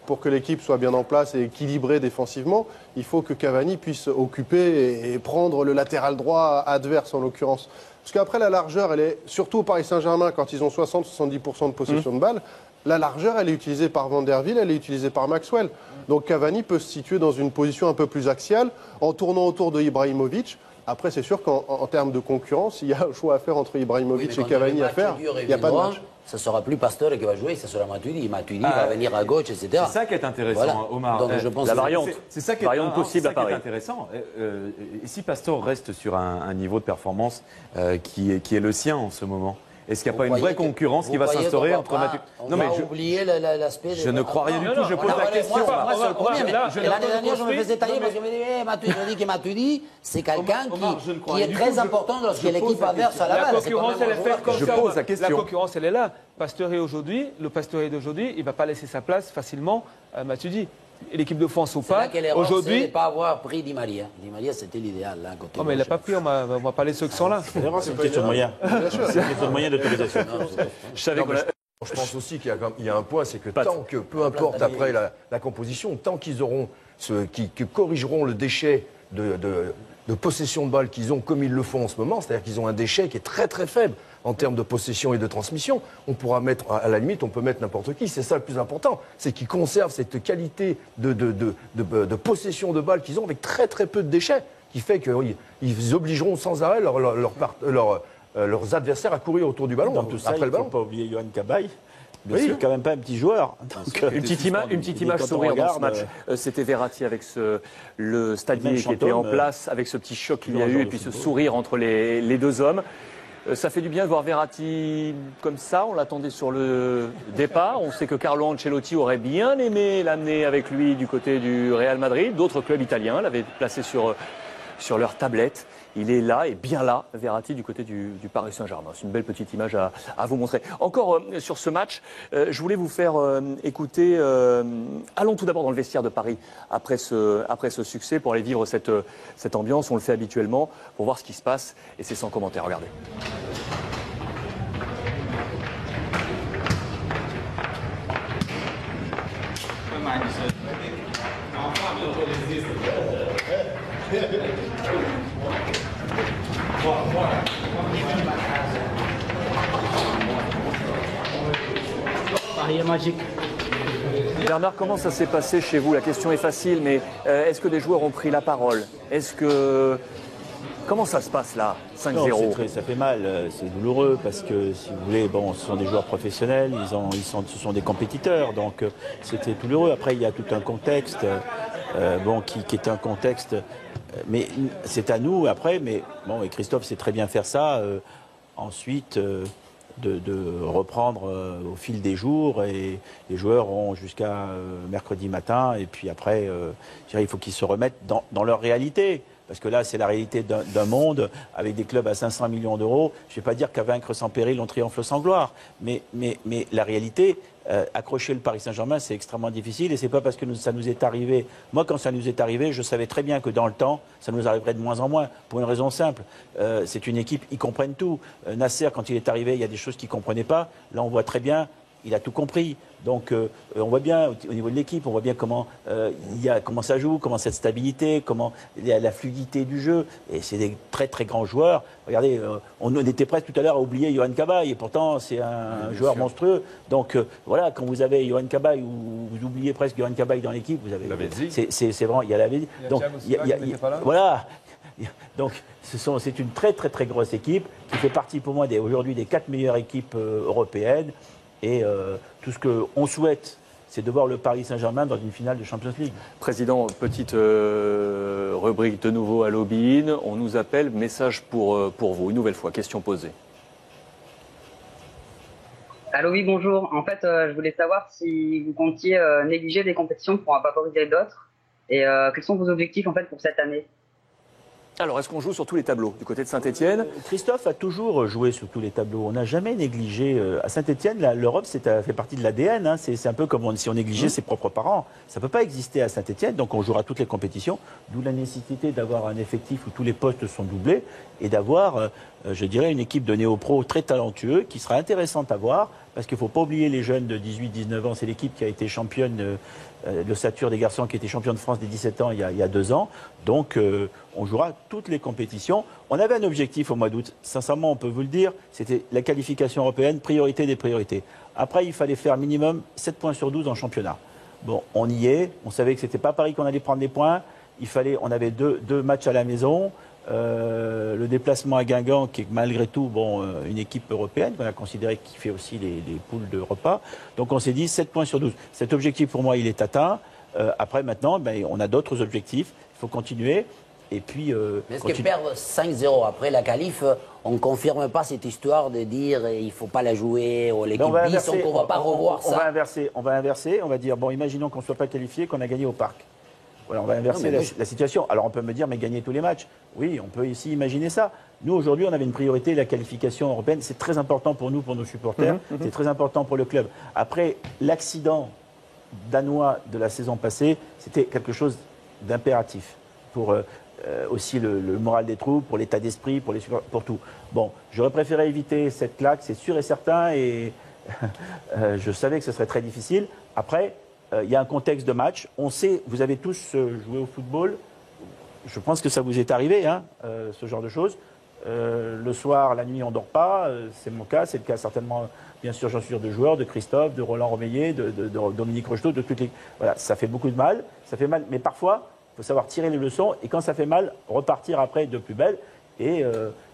pour que l'équipe soit bien en place et équilibrée défensivement, il faut que Cavani puisse occuper et prendre le latéral droit adverse en l'occurrence. Parce qu'après, la largeur, elle est surtout au Paris Saint-Germain quand ils ont 60-70% de possession de balle. La largeur, elle est utilisée par Van der Wiel, elle est utilisée par Maxwell. Donc Cavani peut se situer dans une position un peu plus axiale en tournant autour de Ibrahimovic. Après, c'est sûr qu'en termes de concurrence, il y a un choix à faire entre Ibrahimovic et Cavani à faire. Il n'y a pas de match. Ça ne sera plus Pastore qui va jouer, ça sera Matuidi. Matuidi va venir à gauche, etc. C'est ça qui est intéressant, Omar. Donc, je pense la variante. C'est ça qui est possible à Paris. C'est intéressant. Et si Pastore reste sur un niveau de performance qui est le sien en ce moment, est-ce qu'il n'y a pas une vraie concurrence qui va s'instaurer entre Mathieu? Non, mais oublier l'aspect. Je ne crois rien du tout. Je pose la question. Moi, c'est le premier. L'année dernière, je me faisais tailler parce que je me disais, Matuidi, c'est quelqu'un qui est très important lorsque l'équipe adverse à la balle. La concurrence, elle est faite comme ça. Je pose la question. La concurrence, elle est là. Pastore aujourd'hui, le Pastore d'aujourd'hui, il ne va pas laisser sa place facilement à Matuidi. L'équipe de France ou pas, aujourd'hui. Il ne pas avoir pris Di Maria. Di Maria, c'était l'idéal. Non, mais il ne l'a pas pris, on va parler de ceux qui sont là. C'est une question de moyens. C'est une question de moyens d'autorisation. Je pense aussi qu'il y a un point, c'est que tant que, peu importe après la composition, tant qu'ils auront qui corrigeront le déchet de possession de balle qu'ils ont comme ils le font en ce moment, c'est-à-dire qu'ils ont un déchet qui est très très faible en termes de possession et de transmission, on pourra mettre, à la limite, on peut mettre n'importe qui. C'est ça le plus important, c'est qu'ils conservent cette qualité de possession de balle qu'ils ont avec très très peu de déchets. qui fait qu'ils obligeront sans arrêt leurs adversaires à courir autour du ballon, dans tout ça, après le ballon. Il ne faut pas oublier Johan Cabaye. C'est quand même pas un petit joueur. Donc, une petite image sourire dans ce match. C'était Verratti avec le stadier qui était en place, avec ce petit choc qu'il y a eu, et puis ce sourire entre les deux hommes. Ça fait du bien de voir Verratti comme ça. On l'attendait sur le départ. On sait que Carlo Ancelotti aurait bien aimé l'amener avec lui du côté du Real Madrid. D'autres clubs italiens l'avaient placé sur leur tablette. Il est là, et bien là, Verratti du côté du Paris Saint-Germain. C'est une belle petite image à vous montrer. Encore sur ce match, je voulais vous faire écouter. Allons tout d'abord dans le vestiaire de Paris après ce succès pour aller vivre cette ambiance. On le fait habituellement pour voir ce qui se passe, et c'est sans commentaire. Regardez. Paris est magique. Bernard, comment ça s'est passé chez vous? La question est facile, mais est-ce que des joueurs ont pris la parole? Comment ça se passe là, 5-0? Ça fait mal, c'est douloureux parce que, si vous voulez, bon, ce sont des joueurs professionnels, ce sont des compétiteurs, donc c'était douloureux. Après, il y a tout un contexte, qui est un contexte, mais c'est à nous après. Mais bon, et Christophe sait très bien faire ça. Ensuite, de reprendre au fil des jours, et les joueurs ont jusqu'à mercredi matin, et puis après, je dirais, il faut qu'ils se remettent dans leur réalité. Parce que là, c'est la réalité d'un monde avec des clubs à 500 millions d'euros. Je ne vais pas dire qu'à vaincre sans péril, on triomphe sans gloire. Mais la réalité, accrocher le Paris Saint-Germain, c'est extrêmement difficile. Et ce n'est pas parce que ça nous est arrivé. Moi, quand ça nous est arrivé, je savais très bien que dans le temps, ça nous arriverait de moins en moins. Pour une raison simple. C'est une équipe, ils comprennent tout. Nasser, quand il est arrivé, il y a des choses qu'il ne comprenait pas. Là, on voit très bien. Il a tout compris. Donc, on voit bien au niveau de l'équipe, on voit bien comment ça joue, comment cette stabilité, comment la fluidité du jeu. Et c'est des très très grands joueurs. Regardez, on était presque tout à l'heure à oublier Johan Cabaye, et pourtant c'est un joueur monstrueux. Donc voilà, quand vous avez Johan Cabaye, ou vous oubliez presque Johan Cabaye dans l'équipe, vous avez. C'est vraiment, il y a la vie. Donc voilà. Donc c'est une très très très grosse équipe qui fait partie pour moi aujourd'hui des 4 meilleures équipes européennes. Et tout ce qu'on souhaite, c'est de voir le Paris Saint-Germain dans une finale de Champions League. Président, petite rubrique de nouveau à l'Aubine. On nous appelle, message pour vous. Une nouvelle fois, question posée. Allô, oui, bonjour. En fait, je voulais savoir si vous comptiez négliger des compétitions pour en favoriser d'autres. Et quels sont vos objectifs en fait pour cette année? Alors, est-ce qu'on joue sur tous les tableaux du côté de Saint-Etienne? Christophe a toujours joué sur tous les tableaux. On n'a jamais négligé. À Saint-Etienne, l'Europe fait partie de l'ADN. Hein. C'est un peu comme si on négligeait ses propres parents. Ça ne peut pas exister à Saint-Etienne, donc on jouera toutes les compétitions. D'où la nécessité d'avoir un effectif où tous les postes sont doublés et d'avoir, je dirais, une équipe de néo-pro très talentueux qui sera intéressante à voir. Parce qu'il ne faut pas oublier les jeunes de 18-19 ans. C'est l'équipe qui a été championne de Satur des garçons, qui était champion de France des 17 ans il y a 2 ans. Donc on jouera toutes les compétitions. On avait un objectif au mois d'août. Sincèrement, on peut vous le dire, c'était la qualification européenne, priorité des priorités. Après, il fallait faire minimum 7 points sur 12 en championnat. Bon, on y est. On savait que ce n'était pas Paris qu'on allait prendre des points. On avait deux matchs à la maison. Le déplacement à Guingamp, qui est malgré tout une équipe européenne, qu'on a considéré qui fait aussi les poules de repas. Donc on s'est dit 7 points sur 12. Cet objectif, pour moi, il est atteint. Après, maintenant, on a d'autres objectifs. Il faut continuer. Et puis, mais est-ce que perdre 5-0 après la qualif, on ne confirme pas cette histoire de dire il ne faut pas la jouer ou l'équipe bis, on ne va pas revoir ça? On va inverser. On va dire, imaginons qu'on ne soit pas qualifié, qu'on a gagné au Parc. Voilà, on va inverser la situation. Alors on peut me dire, mais gagner tous les matchs. Oui, on peut ici imaginer ça. Nous, aujourd'hui, on avait une priorité, la qualification européenne. C'est très important pour nous, pour nos supporters. C'est très important pour le club. Après, l'accident danois de la saison passée, c'était quelque chose d'impératif pour aussi le moral des troupes, pour l'état d'esprit, pour tout. Bon, j'aurais préféré éviter cette claque, c'est sûr et certain, et je savais que ce serait très difficile. Après, il y a un contexte de match. On sait, vous avez tous joué au football. Je pense que ça vous est arrivé, ce genre de choses. Le soir, la nuit, on ne dort pas. C'est mon cas. C'est le cas certainement, bien sûr, j'en suis sûr, de joueurs, de Christophe, de Roland Romeillet, de Dominique Rocheteau, de toutes les. Voilà, ça fait beaucoup de mal. Ça fait mal. Mais parfois, faut savoir tirer les leçons et quand ça fait mal, repartir après de plus belle et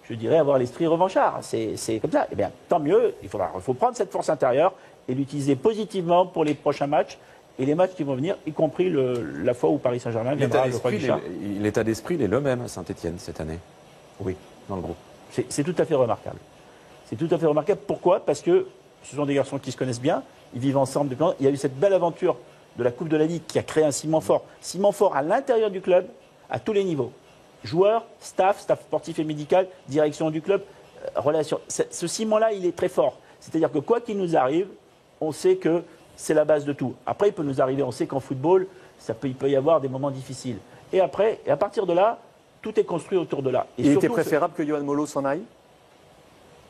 je dirais avoir l'esprit revanchard. C'est comme ça. Eh bien, tant mieux, il faut prendre cette force intérieure et l'utiliser positivement pour les prochains matchs et les matchs qui vont venir, y compris la fois où Paris Saint-Germain viendra le Croix-du-Char. L'état d'esprit, il est le même à Saint-Etienne cette année. Oui, dans le groupe. C'est tout à fait remarquable. C'est tout à fait remarquable. Pourquoi? Parce que ce sont des garçons qui se connaissent bien, ils vivent ensemble depuis longtemps. Il y a eu cette belle aventure de la Coupe de la Ligue qui a créé un ciment fort. Ciment fort à l'intérieur du club, à tous les niveaux. Joueurs, staff sportif et médical, direction du club, relations. Ce ciment-là, il est très fort. C'est-à-dire que quoi qu'il nous arrive, on sait que c'est la base de tout. Après, il peut nous arriver, on sait qu'en football, il peut y avoir des moments difficiles. Et après, et à partir de là, tout est construit autour de là. Et il était préférable que Yohan Molo s'en aille?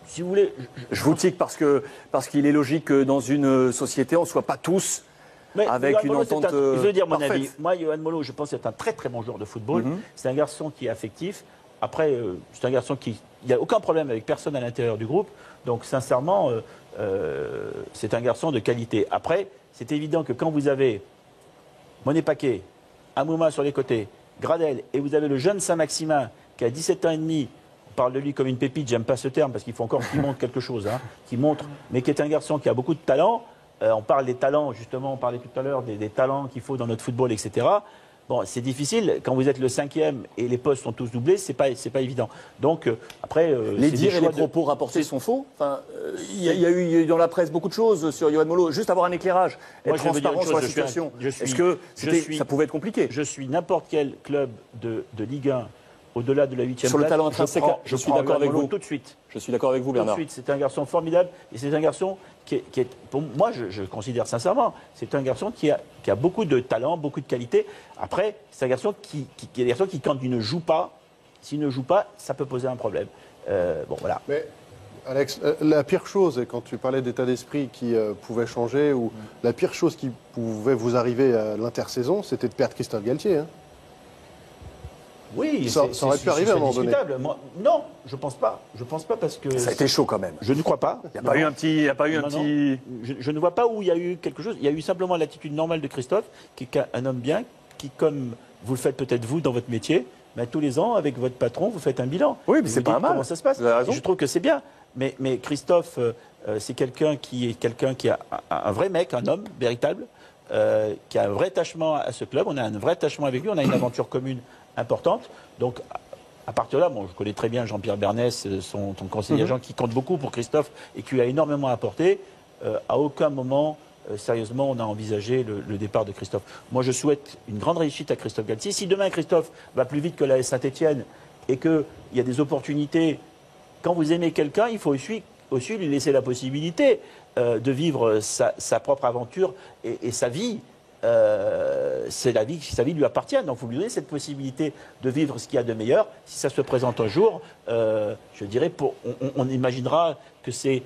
Si vous voulez... Je vous tique parce qu'il est logique que dans une société, on ne soit pas tous avec une entente je veux dire mon parfaite. avis. Moi, Yohan Molo, je pense que c'est un très très bon joueur de football. C'est un garçon qui est affectif. Après, c'est un garçon qui... Il n'y a aucun problème avec personne à l'intérieur du groupe. Donc, sincèrement, c'est un garçon de qualité. Après, c'est évident que quand vous avez Monet Paquet, Amouma sur les côtés, Gradel, et vous avez le jeune Saint-Maximin qui a 17 ans et demi, on parle de lui comme une pépite, j'aime pas ce terme parce qu'il faut encore qu'il montre quelque chose, qu'il montre, mais qui est un garçon qui a beaucoup de talent. On parle des talents, justement, on parlait tout à l'heure des talents qu'il faut dans notre football, etc. Bon, c'est difficile. Quand vous êtes le 5e et les postes sont tous doublés, c'est pas évident. Donc, après... les dires et les propos rapportés sont faux. Enfin, il y a eu dans la presse beaucoup de choses sur Yohan Molo. Juste avoir un éclairage, être transparent sur la situation. Est-ce que ça pouvait être compliqué? Je suis n'importe quel club de Ligue 1 au-delà de la 8e place. Sur le talent intrinsèque, je suis d'accord avec vous. Tout de suite. Je suis d'accord avec vous, Bernard. Tout de suite. C'est un garçon formidable et c'est un garçon qui est pour moi, je considère sincèrement, c'est un garçon qui a beaucoup de talent, beaucoup de qualité. Après, c'est un garçon qui quand il ne joue pas, s'il ne joue pas, ça peut poser un problème. Bon, voilà. Mais Alex, la pire chose, et quand tu parlais d'état d'esprit qui pouvait changer, ou la pire chose qui pouvait vous arriver à l'intersaison, c'était de perdre Christophe Galtier. Hein. Oui, ça aurait pu arriver à un moment donné. Moi, non, je pense pas. Je pense pas parce que ça a été chaud quand même. Je ne crois pas. Il n'y a pas eu un petit. Je ne vois pas où il y a eu quelque chose. Il y a eu simplement l'attitude normale de Christophe, qui est un homme bien, qui, comme vous le faites peut-être vous dans votre métier, mais tous les ans avec votre patron, vous faites un bilan. Oui, mais c'est pas mal. Comment ça se passe? Je trouve que c'est bien. Mais Christophe, c'est quelqu'un qui a un vrai mec, un homme véritable, qui a un vrai attachement à ce club. On a un vrai attachement avec lui. On a une aventure commune importante. Donc, à partir de là, je connais très bien Jean-Pierre Bernès, son conseiller agent, qui compte beaucoup pour Christophe et qui lui a énormément apporté. À aucun moment, sérieusement, on a envisagé le départ de Christophe. Moi, je souhaite une grande réussite à Christophe Galtier. Si demain, Christophe va plus vite que la Saint-Etienne et qu'il y a des opportunités, quand vous aimez quelqu'un, il faut aussi lui laisser la possibilité de vivre sa propre aventure et sa vie. Sa vie lui appartient, donc vous lui donnez cette possibilité de vivre ce qu'il y a de meilleur. Si ça se présente un jour, je dirais, on imaginera que c'est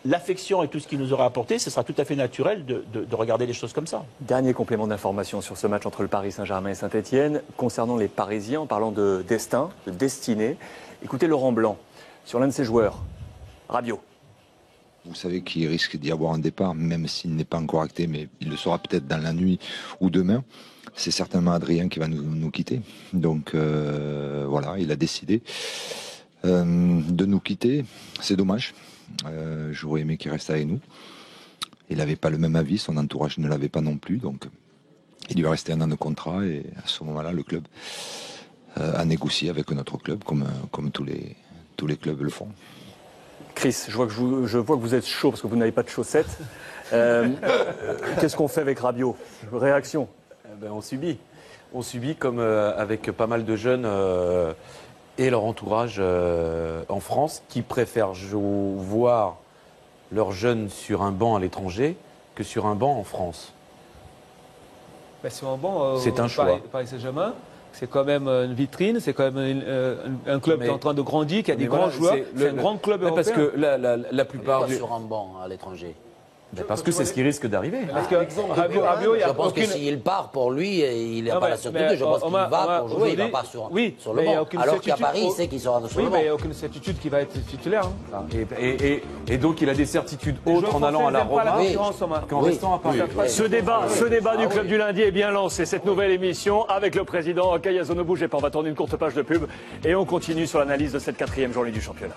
l'affection et tout ce qu'il nous aura apporté, ce sera tout à fait naturel de regarder les choses comme ça. Dernier complément d'information sur ce match entre le Paris Saint-Germain et Saint-Etienne, concernant les Parisiens, en parlant de destin, de destinée. Écoutez Laurent Blanc, sur l'un de ses joueurs, Rabiot. Vous savez qu'il risque d'y avoir un départ, même s'il n'est pas encore acté, mais il le sera peut-être dans la nuit ou demain. C'est certainement Adrien qui va nous quitter. Donc voilà, il a décidé de nous quitter. C'est dommage. J'aurais aimé qu'il reste avec nous. Il n'avait pas le même avis, son entourage ne l'avait pas non plus. Donc il lui restait un an de contrat et à ce moment-là, le club a négocié avec notre club, comme tous les clubs le font. Chris, je vois que vous êtes chaud parce que vous n'avez pas de chaussettes. Qu'est-ce qu'on fait avec Rabiot? Réaction? On subit. On subit comme avec pas mal de jeunes et leur entourage en France qui préfèrent voir leurs jeunes sur un banc à l'étranger que sur un banc en France. Sur un banc, c'est un choix. Paris Saint-Germain. C'est quand même une vitrine, c'est quand même un club qui est en train de grandir, qui a des grands joueurs. C'est un grand club européen. Parce que la plupart sur un banc à l'étranger. Parce que c'est ce qui risque d'arriver. Parce que Rabiot, il y a Je pense que aucune... s'il part pour lui, il n'a pas la certitude. Je pense qu'il va pour jouer, il ne va pas sur le banc. Alors qu'à Paris, il sait qu'il sera sur le banc. Oui, mais il n'y a aucune certitude qu'il va être titulaire. Et donc il a des certitudes autres en allant à la Roma qu'en restant à Paris. Ce débat du Club du Lundi est bien lancé. Cette nouvelle émission avec le président Kayazo. Ne bougez pas, on va tourner une courte page de pub et on continue sur l'analyse de cette 4e journée du championnat.